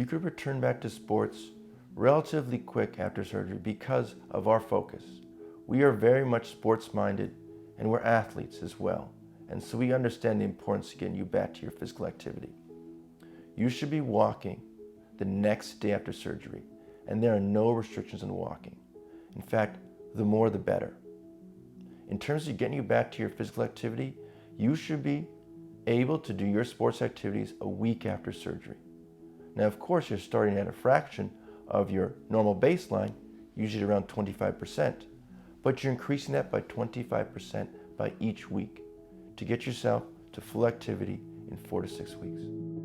could return back to sports relatively quick after surgery because of our focus. We are very much sports-minded and we're athletes as well. And so we understand the importance of getting you back to your physical activity. You should be walking the next day after surgery, and there are no restrictions on walking. In fact, the more the better. In terms of getting you back to your physical activity, you should be able to do your sports activities a week after surgery. Now, of course, you're starting at a fraction of your normal baseline, usually around 25%, but you're increasing that by 25% by each week to get yourself to full activity in 4 to 6 weeks.